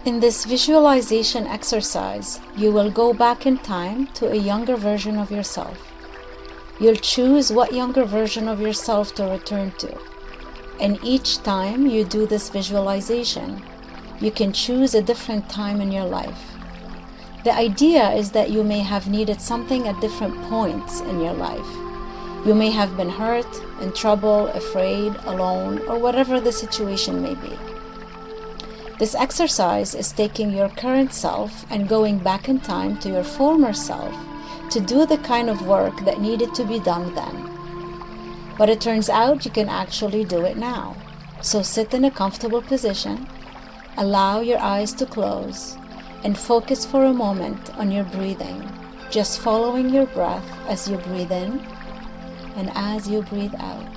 In this visualization exercise, you will go back in time to a younger version of yourself. You'll choose what younger version of yourself to return to. And each time you do this visualization, you can choose a different time in your life. The idea is that you may have needed something at different points in your life. You may have been hurt, in trouble, afraid, alone, or whatever the situation may be. This exercise is taking your current self and going back in time to your former self to do the kind of work that needed to be done then. But it turns out you can actually do it now. So sit in a comfortable position, allow your eyes to close, and focus for a moment on your breathing, just following your breath as you breathe in and as you breathe out.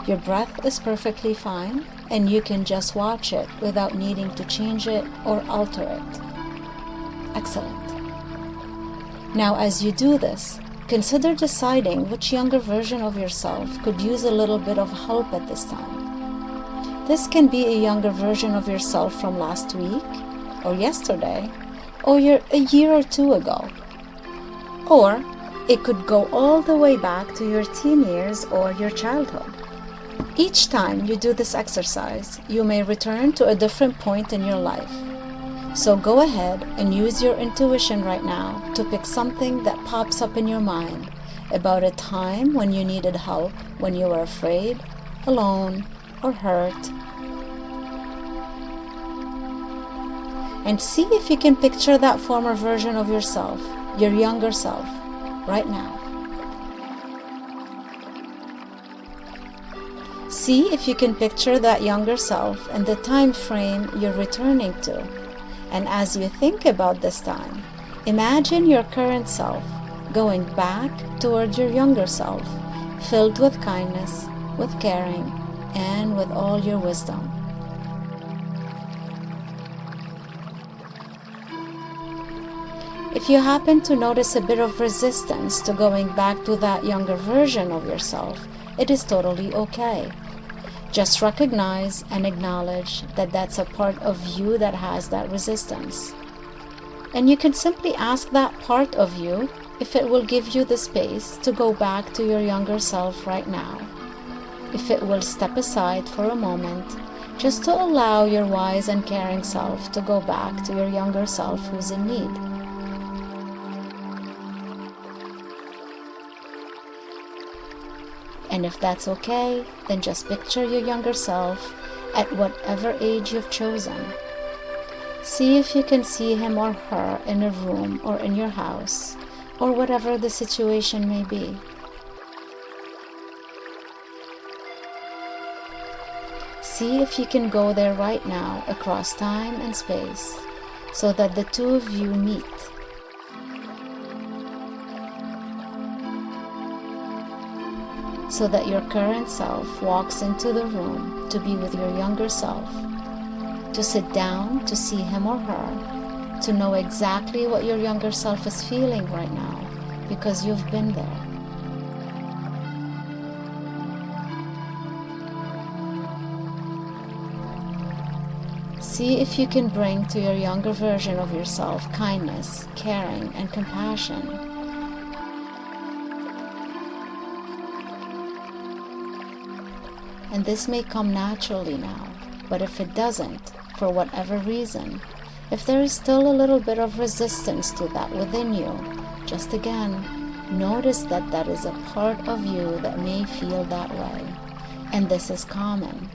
Your breath is perfectly fine, and you can just watch it without needing to change it or alter it. Excellent. Now, as you do this, consider deciding which younger version of yourself could use a little bit of help at this time. This can be a younger version of yourself from last week, or yesterday, or a year or two ago. Or it could go all the way back to your teen years or your childhood. Each time you do this exercise, you may return to a different point in your life. So go ahead and use your intuition right now to pick something that pops up in your mind about a time when you needed help, when you were afraid, alone, or hurt. And see if you can picture that former version of yourself, your younger self, right now. See if you can picture that younger self and the time frame you're returning to. And as you think about this time, imagine your current self going back toward your younger self, filled with kindness, with caring, and with all your wisdom. If you happen to notice a bit of resistance to going back to that younger version of yourself, it is totally okay. Just recognize and acknowledge that that's a part of you that has that resistance. And you can simply ask that part of you if it will give you the space to go back to your younger self right now. If it will step aside for a moment, just to allow your wise and caring self to go back to your younger self who's in need. And if that's okay, then just picture your younger self at whatever age you've chosen. See if you can see him or her in a room or in your house, or whatever the situation may be. See if you can go there right now across time and space, so that the two of you meet. So that your current self walks into the room to be with your younger self, to sit down, to see him or her, to know exactly what your younger self is feeling right now, because you've been there. See if you can bring to your younger version of yourself kindness, caring, and compassion. And this may come naturally now, but if it doesn't, for whatever reason, if there is still a little bit of resistance to that within you, just again, notice that that is a part of you that may feel that way. And this is common.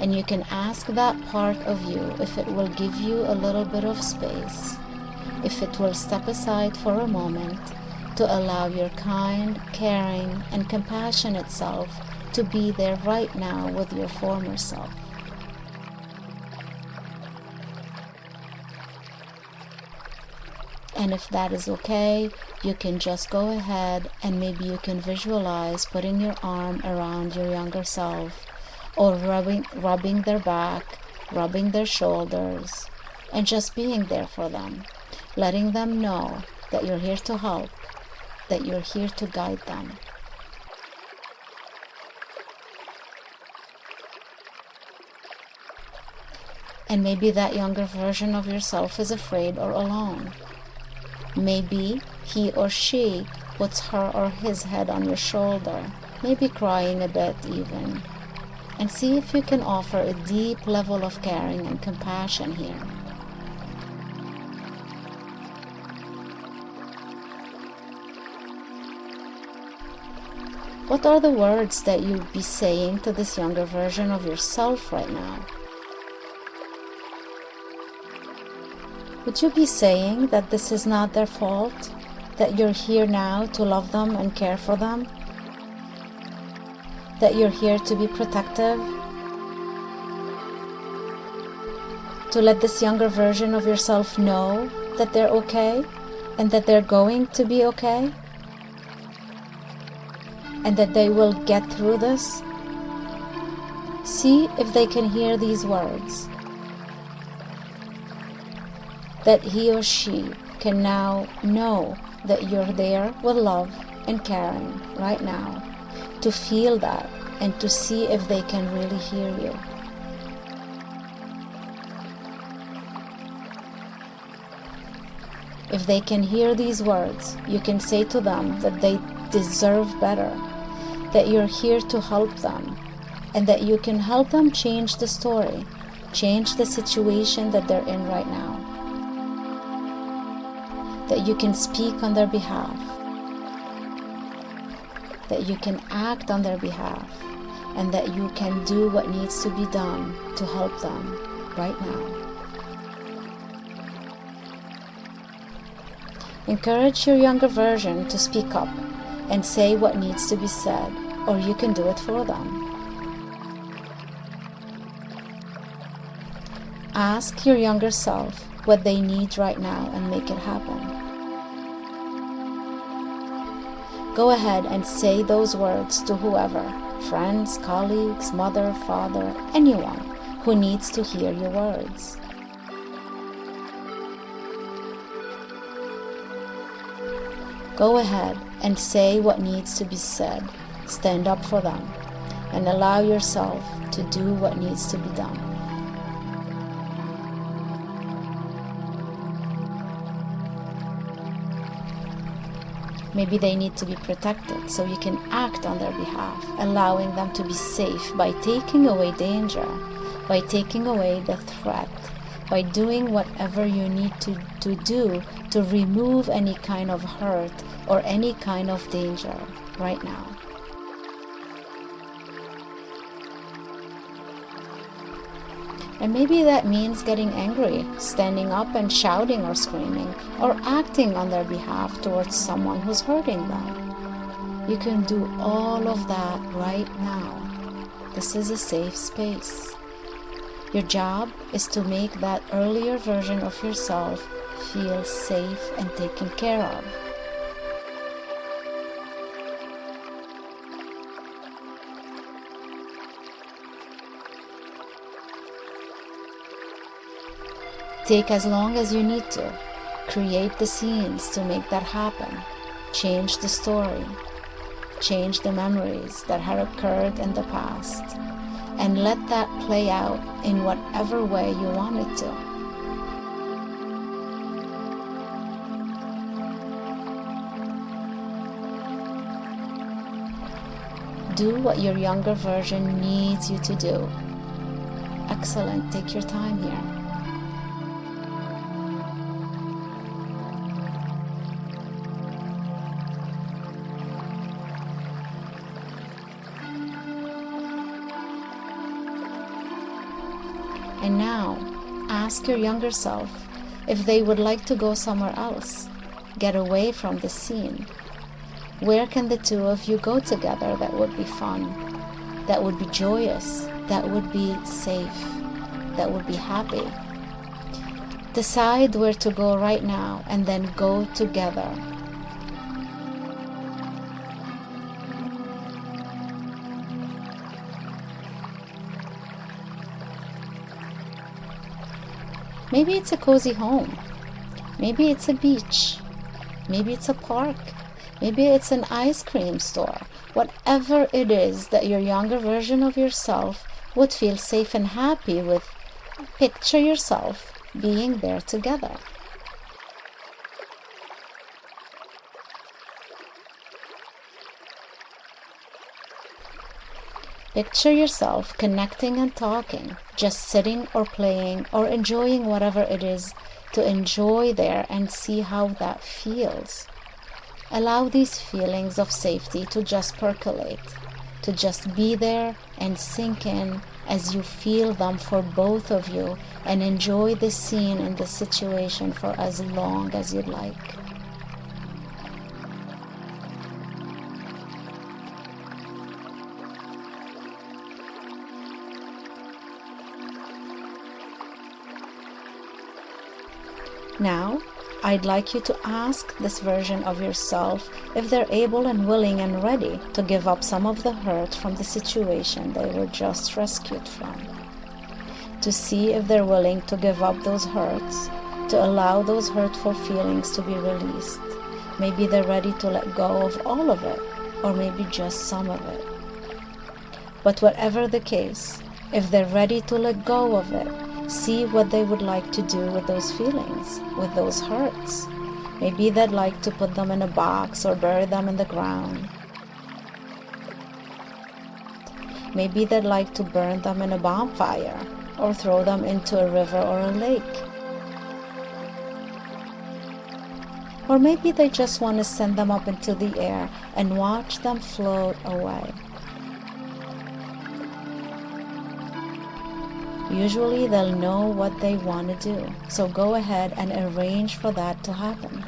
And you can ask that part of you if it will give you a little bit of space, if it will step aside for a moment to allow your kind, caring, and compassionate self to be there right now with your former self. And if that is okay, you can just go ahead and maybe you can visualize putting your arm around your younger self, or rubbing their back, rubbing their shoulders, and just being there for them, letting them know that you're here to help, that you're here to guide them. And maybe that younger version of yourself is afraid or alone. Maybe he or she puts her or his head on your shoulder, maybe crying a bit even. And see if you can offer a deep level of caring and compassion here. What are the words that you'd be saying to this younger version of yourself right now? Would you be saying that this is not their fault? That you're here now to love them and care for them? That you're here to be protective? To let this younger version of yourself know that they're okay and that they're going to be okay? And that they will get through this? See if they can hear these words. That he or she can now know that you're there with love and caring right now, to feel that and to see if they can really hear you. If they can hear these words, you can say to them that they deserve better, that you're here to help them, and that you can help them change the story, change the situation that they're in right now. That you can speak on their behalf, that you can act on their behalf, and that you can do what needs to be done to help them right now. Encourage your younger version to speak up and say what needs to be said, or you can do it for them. Ask your younger self what they need right now and make it happen. Go ahead and say those words to whoever, friends, colleagues, mother, father, anyone who needs to hear your words. Go ahead and say what needs to be said. Stand up for them and allow yourself to do what needs to be done. Maybe they need to be protected, so you can act on their behalf, allowing them to be safe by taking away danger, by taking away the threat, by doing whatever you need to do to remove any kind of hurt or any kind of danger right now. And maybe that means getting angry, standing up and shouting or screaming, or acting on their behalf towards someone who's hurting them. You can do all of that right now. This is a safe space. Your job is to make that earlier version of yourself feel safe and taken care of. Take as long as you need to. Create the scenes to make that happen. Change the story. Change the memories that had occurred in the past. And let that play out in whatever way you want it to. Do what your younger version needs you to do. Excellent. Take your time here. And now, ask your younger self if they would like to go somewhere else, get away from the scene. Where can the two of you go together that would be fun, that would be joyous, that would be safe, that would be happy? Decide where to go right now and then go together. Maybe it's a cozy home. Maybe it's a beach. Maybe it's a park. Maybe it's an ice cream store. Whatever it is that your younger version of yourself would feel safe and happy with picture yourself being there together. Picture yourself connecting and talking, just sitting or playing or enjoying whatever it is to enjoy there and see how that feels. Allow these feelings of safety to just percolate, to just be there and sink in as you feel them for both of you, and enjoy the scene and the situation for as long as you'd like. Now, I'd like you to ask this version of yourself if they're able and willing and ready to give up some of the hurt from the situation they were just rescued from. To see if they're willing to give up those hurts, to allow those hurtful feelings to be released. Maybe they're ready to let go of all of it, or maybe just some of it. But whatever the case, if they're ready to let go of it, see what they would like to do with those feelings, with those hurts. Maybe they'd like to put them in a box or bury them in the ground. Maybe they'd like to burn them in a bonfire or throw them into a river or a lake. Or maybe they just want to send them up into the air and watch them float away. Usually they'll know what they want to do, so go ahead and arrange for that to happen.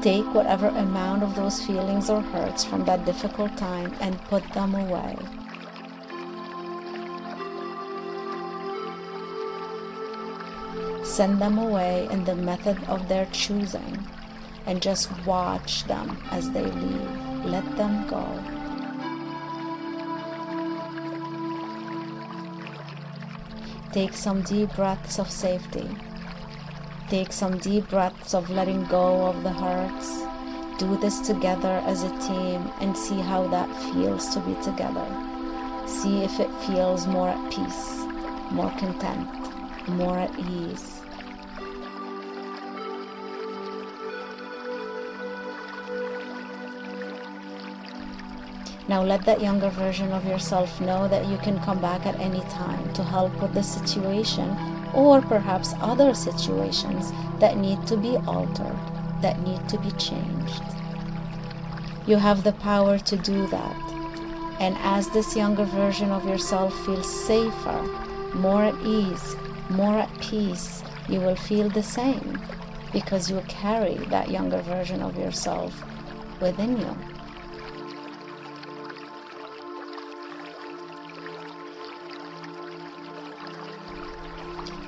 Take whatever amount of those feelings or hurts from that difficult time and put them away. Send them away in the method of their choosing, and just watch them as they leave. Let them go. Take some deep breaths of safety. Take some deep breaths of letting go of the hurts. Do this together as a team and see how that feels to be together. See if it feels more at peace, more content, more at ease. Now let that younger version of yourself know that you can come back at any time to help with the situation, or perhaps other situations that need to be altered, that need to be changed. You have the power to do that. And as this younger version of yourself feels safer, more at ease, more at peace, you will feel the same, because you carry that younger version of yourself within you.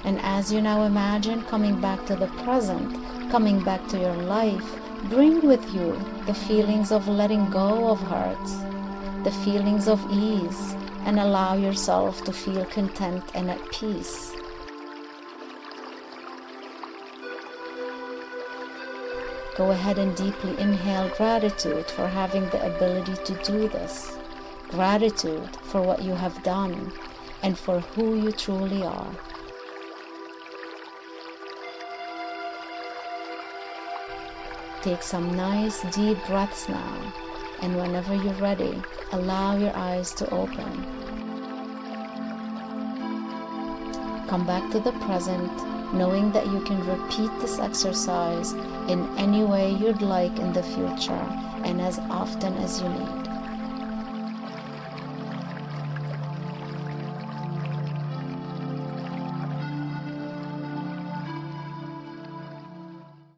And as you now imagine coming back to the present, coming back to your life, bring with you the feelings of letting go of hurts, the feelings of ease, and allow yourself to feel content and at peace. Go ahead and deeply inhale gratitude for having the ability to do this. Gratitude for what you have done and for who you truly are. Take some nice deep breaths now, and whenever you're ready, allow your eyes to open. Come back to the present, knowing that you can repeat this exercise in any way you'd like in the future and as often as you need.